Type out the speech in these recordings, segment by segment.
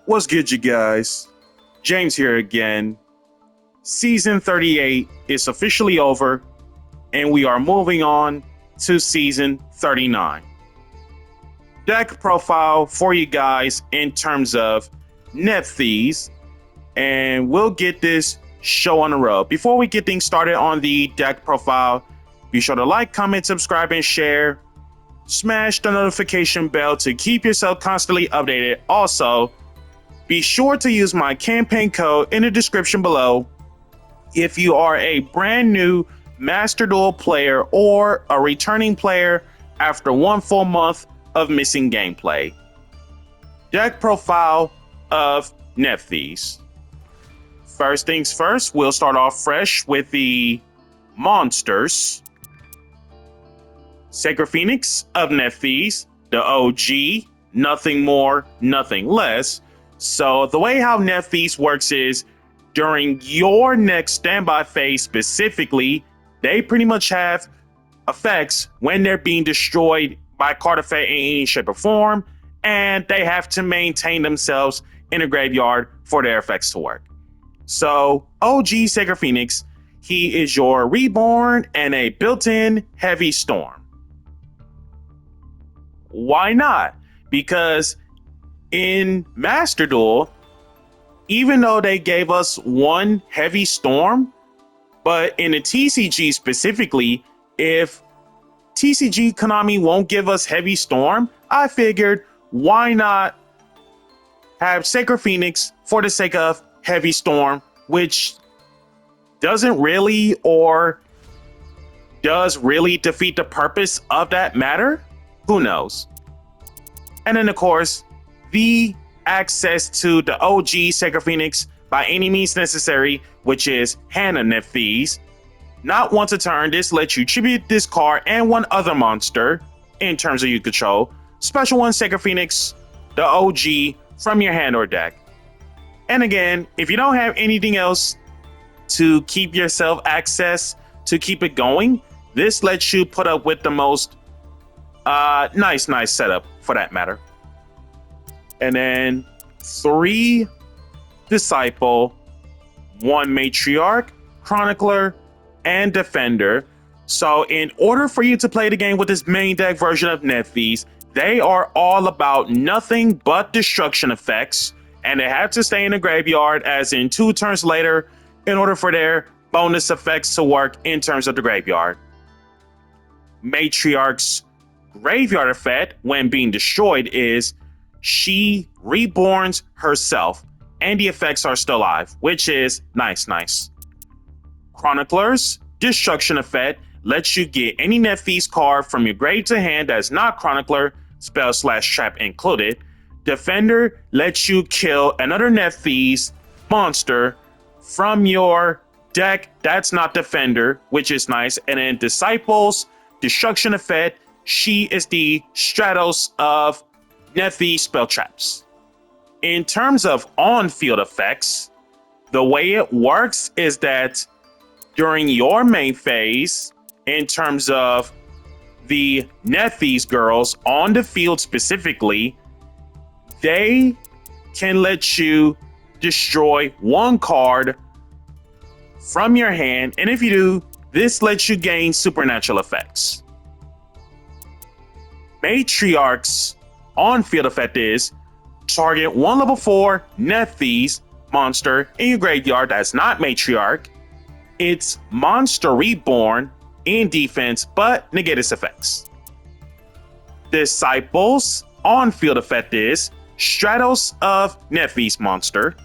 What's good, you guys? James here again. Season 38 is officially over, and we are moving on to season 39. Deck profile for you guys in terms of Nephthys, and we'll get this show on the road. Before we get things started on the deck profile, be sure to like, comment, subscribe, and share. Smash the notification bell to keep yourself constantly updated. Also, be sure to use my campaign code in the description below if you are a brand new Master Duel player or a returning player after one full month of missing gameplay. Deck profile of Nephthys. First things first, we'll start off fresh with the monsters. Sacred Phoenix of Nephthys, the OG, nothing more, nothing less. So the way how Nephthys works is during your next standby phase specifically, they pretty much have effects when they're being destroyed by card effect in any shape or form, and they have to maintain themselves in a graveyard for their effects to work. So OG Sacred Phoenix, he is your reborn and a built-in heavy storm. Why not? Because in Master Duel, even though they gave us one heavy storm, but in the TCG specifically, if TCG Konami won't give us heavy storm, I figured why not have Sacred Phoenix for the sake of heavy storm, which doesn't really or does really defeat the purpose of that matter? Who knows? And then of course, the access to the OG Sacred Phoenix by any means necessary, which is Hannah Nephthys. Not once a turn, this lets you tribute this card and one other monster in terms of you control. Special one Sacred Phoenix, the OG, from your hand or deck. And again, if you don't have anything else to keep yourself access to keep it going, this lets you put up with the most nice setup for that matter. And then 3 Disciple, 1 Matriarch, Chronicler, and Defender. So in order for you to play the game with this main deck version of Nephthys, they are all about nothing but destruction effects, and they have to stay in the graveyard as in 2 turns later in order for their bonus effects to work in terms of the graveyard. Matriarch's graveyard effect when being destroyed is she reborns herself and the effects are still alive, which is nice. Chronicler's destruction effect lets you get any Nephthys card from your grave to hand that's not Chronicler, spell/trap included. Defender lets you kill another Nephthys monster from your deck that's not Defender, which is nice. And then Disciples destruction effect, she is the Stratos of Nephthys spell traps. In terms of on-field effects, the way it works is that during your main phase, in terms of the Nephthys girls on the field specifically, they can let you destroy 1 card from your hand, and if you do, this lets you gain supernatural effects. Matriarch's on-field effect is target 1 level 4 Nephthys monster in your graveyard that's not Matriarch. It's monster reborn in defense, but negate its effects. Disciples on-field effect is Stratos of Nephthys monster.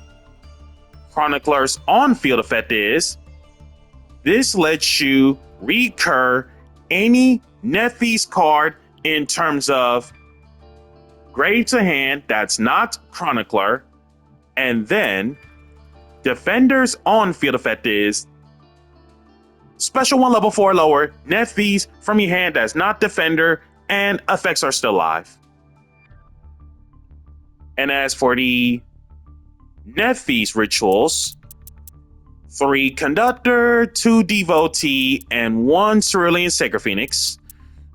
Chronicler's on-field effect is this lets you recur any Nephthys card in terms of grave to hand that's not Chronicler. And then Defender's on-field effect is special 1 level 4 lower Nephthys from your hand that's not Defender and effects are still alive. And as for the Nephthys rituals, 3 Conductor, 2 Devotee, and 1 Cerulean Sacred Phoenix.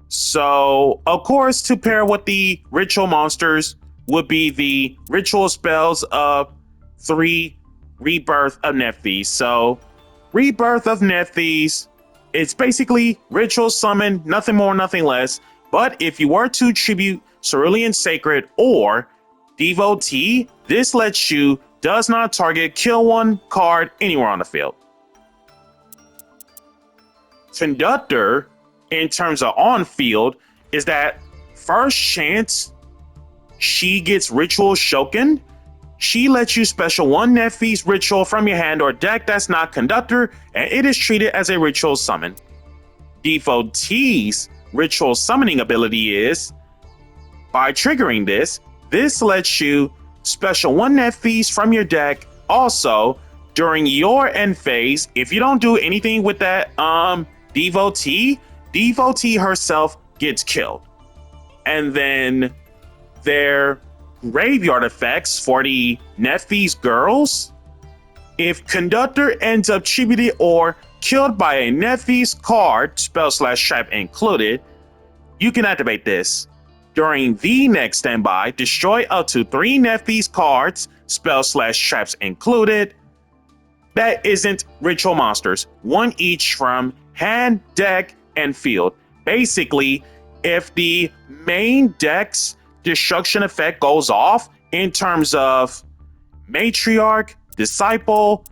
So, of course, to pair with the ritual monsters, would be the ritual spells of 3 Rebirth of Nephthys. So, Rebirth of Nephthys, it's basically ritual summon, nothing more, nothing less. But if you were to tribute Cerulean Sacred or Devotee, this lets you does not target, kill one card anywhere on the field. Conductor, in terms of on field, is that first chance she gets Ritual Shoken, she lets you special one Nephthys ritual from your hand or deck that's not Conductor, and it is treated as a ritual summon. Devotee's ritual summoning ability is, by triggering this lets you special one Nephthys from your deck. Also, during your end phase, if you don't do anything with that Devotee herself gets killed. And then their graveyard effects for the Nephthys girls, if Conductor ends up tributed or killed by a Nephthys card, spell/trap included, you can activate this. During the next standby, destroy up to 3 Nephthys cards, spell/traps included, that isn't ritual monsters, 1 each from hand, deck, and field. Basically, if the main deck's destruction effect goes off in terms of Matriarch, Disciple,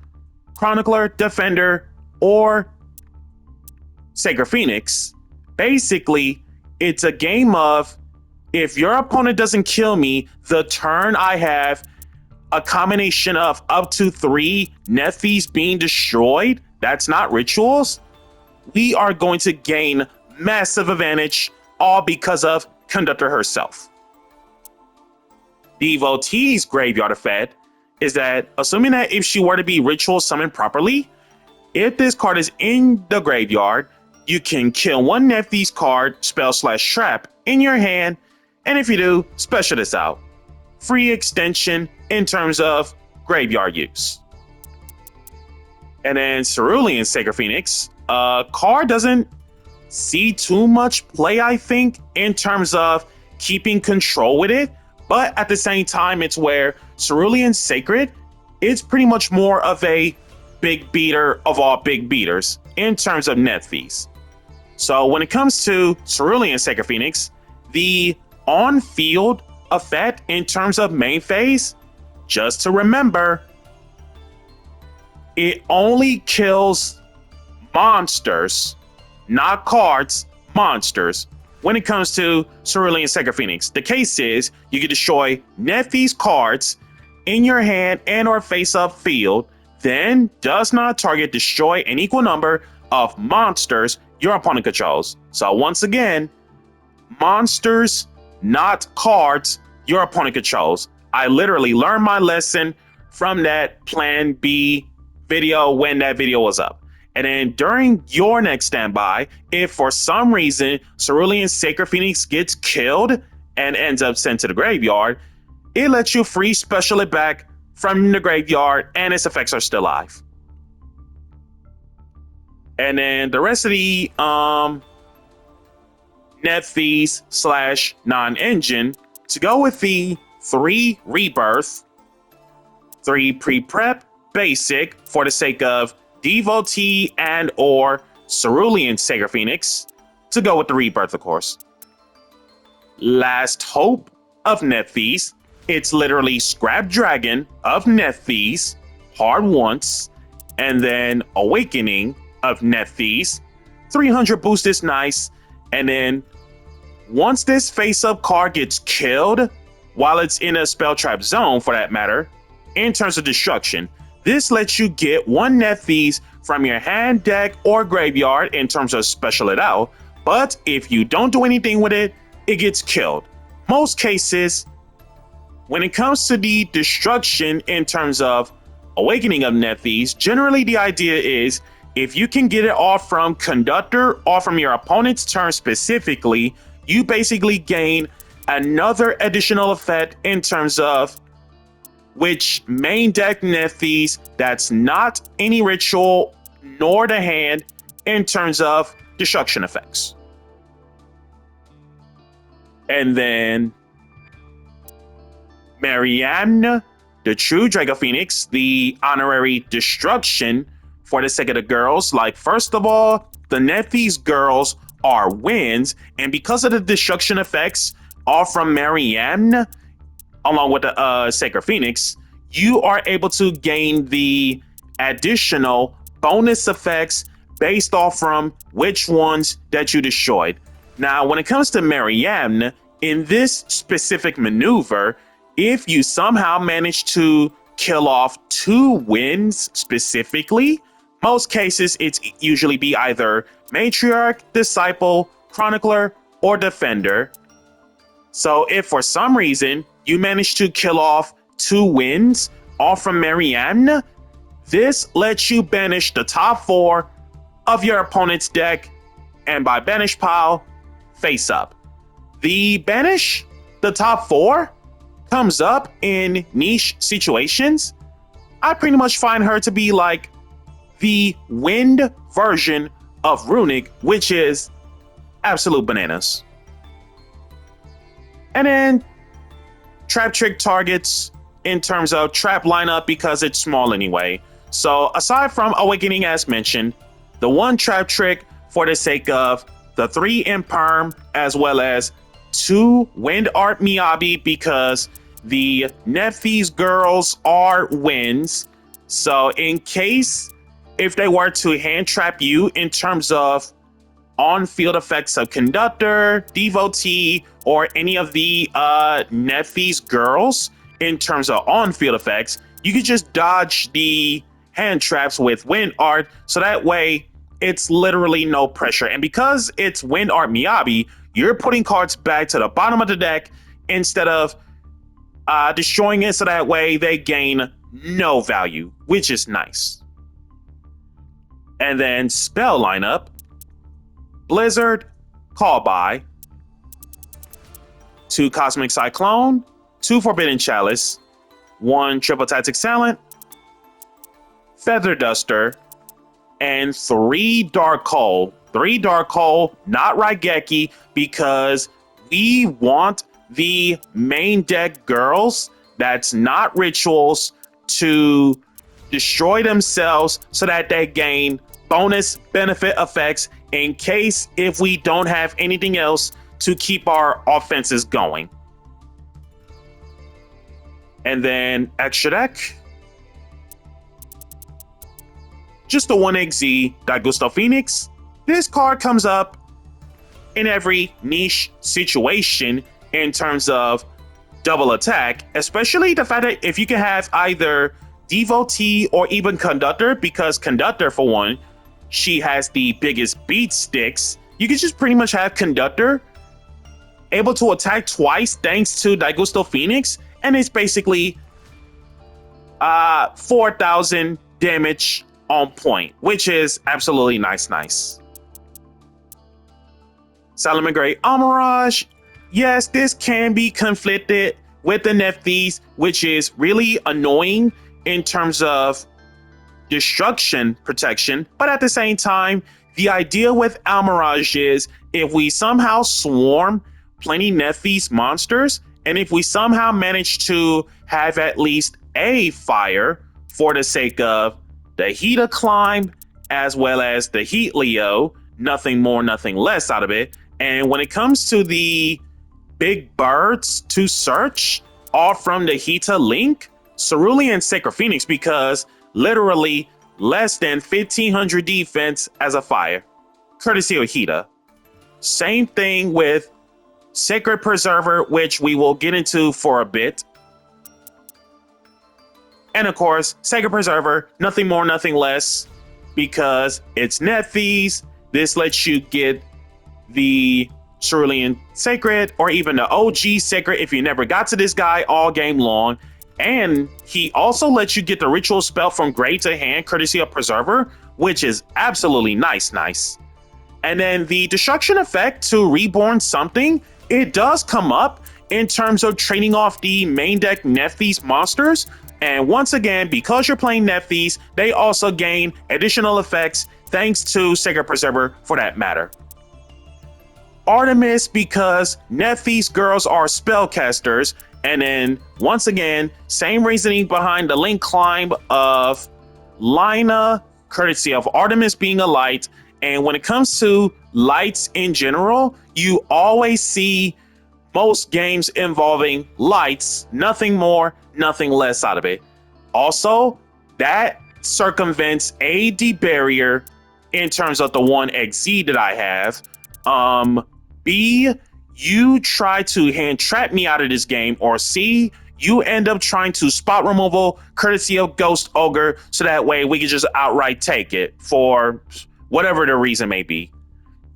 Chronicler, Defender, or Sacred Phoenix, basically, it's a game of, if your opponent doesn't kill me, the turn I have a combination of up to 3 Nephthys being destroyed, that's not rituals, we are going to gain massive advantage, all because of Conductor herself. Devotee's graveyard effect is that, assuming that if she were to be ritual summoned properly, if this card is in the graveyard, you can kill 1 Nephthys card, spell/trap, in your hand, and if you do, special this out. Free extension in terms of graveyard use. And then Cerulean Sacred Phoenix, card doesn't see too much play, I think, in terms of keeping control with it, but at the same time, it's where Cerulean Sacred is pretty much more of a big beater of all big beaters in terms of Nephthys. So when it comes to Cerulean Sacred Phoenix, the on-field effect in terms of main phase, just to remember, it only kills monsters, not cards, monsters. When it comes to Cerulean Sacred Phoenix, the case is you can destroy Nephthys cards in your hand and or face-up field, then does not target, destroy an equal number of monsters your opponent controls. So once again, monsters, not cards your opponent controls. I literally learned my lesson from that Plan B video when that video was up. And then during your next standby, if for some reason Cerulean Sacred Phoenix gets killed and ends up sent to the graveyard, it lets you free special it back from the graveyard and its effects are still live. And then the rest of the Nephthys / non-engine, to go with the 3 Rebirth, 3 Pre-Prep, Basic, for the sake of Devotee and or Cerulean Sacred Phoenix, to go with the Rebirth, of course. Last Hope of Nephthys, it's literally Scrap Dragon of Nephthys, hard once, and then Awakening of Nephthys, 300 boost is nice, and then once this face-up card gets killed, while it's in a spell trap zone for that matter, in terms of destruction, this lets you get 1 Nephthys from your hand, deck, or graveyard in terms of special it out, but if you don't do anything with it, it gets killed. Most cases, when it comes to the destruction in terms of Awakening of Nephthys, generally the idea is if you can get it off from Conductor or from your opponent's turn specifically, you basically gain another additional effect in terms of which main deck Nephthys that's not any ritual nor the hand in terms of destruction effects. And then Mariamne, the true Draco Phoenix, the honorary destruction for the sake of the girls. Like, first of all, the Nephthys girls are wins, and because of the destruction effects, all from Mariamne, along with the Sacred Phoenix, you are able to gain the additional bonus effects based off from which ones that you destroyed. Now, when it comes to Mariamne, in this specific maneuver, if you somehow manage to kill off 2 wins specifically, most cases it's usually be either Matriarch, Disciple, Chronicler, or Defender. So if for some reason you manage to kill off 2 wins all from Mariamne, this lets you banish the top 4 of your opponent's deck, and by banish pile, face up. The banish, the top 4, comes up in niche situations. I pretty much find her to be like the wind version of Runic, which is absolute bananas. And then trap trick targets in terms of trap lineup because it's small anyway. So aside from Awakening as mentioned, the one trap trick for the sake of the 3 Imperm as well as 2 Wind Art Miyabi because the Nephthys girls are wins. So in case if they were to hand trap you in terms of on-field effects of Conductor, Devotee, or any of the Nephthys girls in terms of on-field effects, you could just dodge the hand traps with Wind Art, so that way it's literally no pressure. And because it's Wind Art Miyabi, you're putting cards back to the bottom of the deck instead of destroying it, so that way they gain no value, which is nice. And then spell lineup: Blizzard, Call By, 2 Cosmic Cyclone, 2 Forbidden Chalice, 1 Triple Tactic Talent, Feather Duster, and 3 Dark Hole. 3 Dark Hole, not Raigeki, because we want the main deck girls that's not rituals to destroy themselves so that they gain bonus benefit effects in case if we don't have anything else to keep our offenses going. And then extra deck, just the 1XZ Daigusto Phoenix. This card comes up in every niche situation in terms of double attack, especially the fact that if you can have either Devotee or even Conductor, because Conductor, for one, she has the biggest beat sticks. You can just pretty much have Conductor able to attack twice thanks to Daigusto Phoenix, and it's basically 4,000 damage on point, which is absolutely nice. Salamangreat Amirage. Yes, this can be conflicted with the Nephthys, which is really annoying in terms of destruction protection, but at the same time, the idea with Almirage is if we somehow swarm plenty Nephthys monsters, and if we somehow manage to have at least a fire for the sake of the Heat Climb as well as the Heat Leo, nothing more, nothing less out of it. And when it comes to the big birds to search, all from the Hita Link, Cerulean Sacred Phoenix, because literally less than 1,500 defense as a fire, courtesy of Hita. Same thing with Sacred Preserver, which we will get into for a bit. And of course, Sacred Preserver, nothing more, nothing less, because it's Nephthys. This lets you get the Cerulean Sacred, or even the OG Sacred if you never got to this guy all game long. And he also lets you get the ritual spell from grave to hand, courtesy of Preserver, which is absolutely nice. And then the destruction effect to reborn something, it does come up in terms of trading off the main deck Nephthys monsters. And once again, because you're playing Nephthys, they also gain additional effects thanks to Sacred Preserver for that matter. Artemis, because Nephthys girls are spellcasters, And then once again, same reasoning behind the link climb of Lina, courtesy of Artemis being a light. And when it comes to lights in general, you always see most games involving lights, nothing more, nothing less out of it. Also, that circumvents the barrier in terms of the 1xz that I have. B, you try to hand trap me out of this game, or C, you end up trying to spot removal courtesy of Ghost Ogre, so that way we can just outright take it for whatever the reason may be.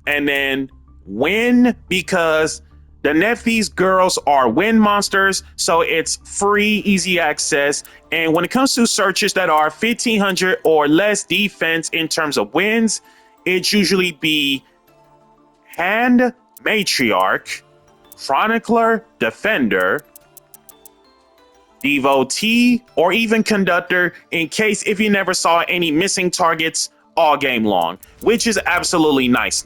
And then win, because the Nephthys girls are win monsters, so it's free, easy access. And when it comes to searches that are 1500 or less defense in terms of wins, it's usually be Hand Matriarch, Chronicler Defender, Devotee, or even Conductor, in case if you never saw any missing targets all game long, which is absolutely nice.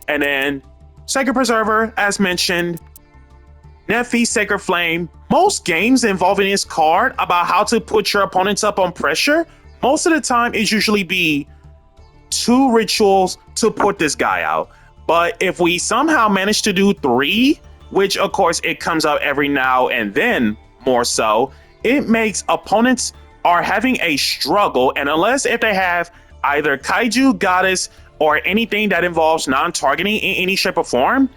And then Sacred Preserver, as mentioned, Nephthys, Sacred Flame. Most games involving this card about how to put your opponents up on pressure, most of the time it's usually be 2 rituals to put this guy out. But if we somehow manage to do 3, which of course it comes out every now and then more so, it makes opponents are having a struggle. And unless if they have either Kaiju, Goddess, or anything that involves non-targeting in any shape or form,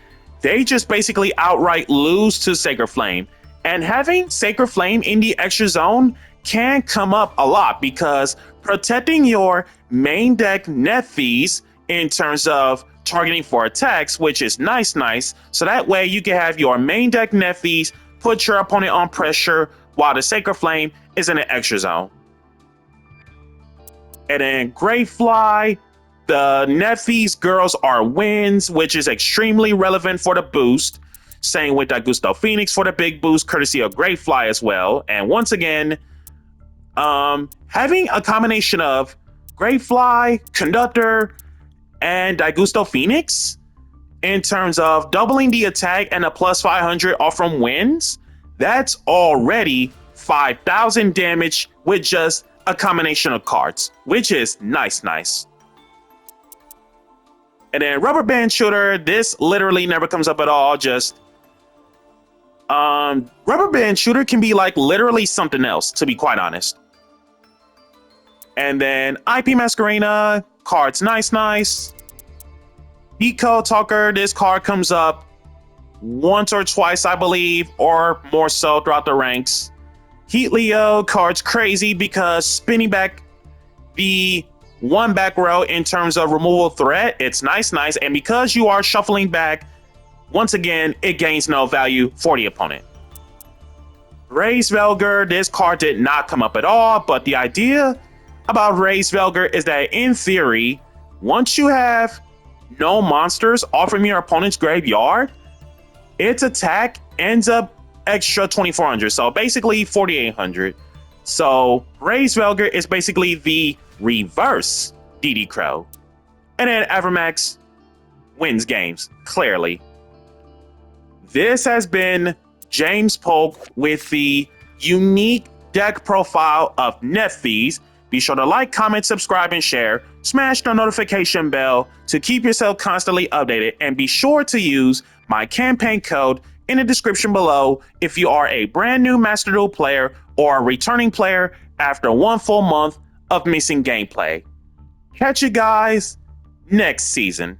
they just basically outright lose to Sacred Flame. And having Sacred Flame in the extra zone can come up a lot, because protecting your main deck Nephthys in terms of targeting for attacks, which is nice, so that way you can have your main deck Nephthys put your opponent on pressure while the Sacred Flame is in the extra zone. And then Great Fly, the Nephthys girls are wins, which is extremely relevant for the boost. Same with Daigusto Phoenix for the big boost, courtesy of Great Fly as well. And once again, having a combination of Great Fly, Conductor, and Daigusto Phoenix in terms of doubling the attack and a plus 500 off from wins, that's already 5,000 damage with just a combination of cards, which is nice. And then Rubber Band Shooter, this literally never comes up at all. Just Rubber Band Shooter can be like literally something else, to be quite honest. And then IP Masquerena, cards nice. Eco Talker, this card comes up once or twice, I believe, or more so throughout the ranks. Heat Leo, cards crazy because spinning back the 1 back row in terms of removal threat, it's nice. And because you are shuffling back, once again, it gains no value for the opponent. Raise Velger, this card did not come up at all, but the idea about Raise Velger is that in theory, once you have no monsters off from your opponent's graveyard, its attack ends up extra 2,400, so basically 4,800. So Raise Velger is basically the reverse DD Crow. And then Avermax wins games, clearly. This has been James Polk with the unique deck profile of Nephthys. Be sure to like, comment, subscribe, and share. Smash the notification bell to keep yourself constantly updated. And be sure to use my campaign code in the description below if you are a brand new Master Duel player or a returning player after 1 full month of missing gameplay. Catch you guys next season.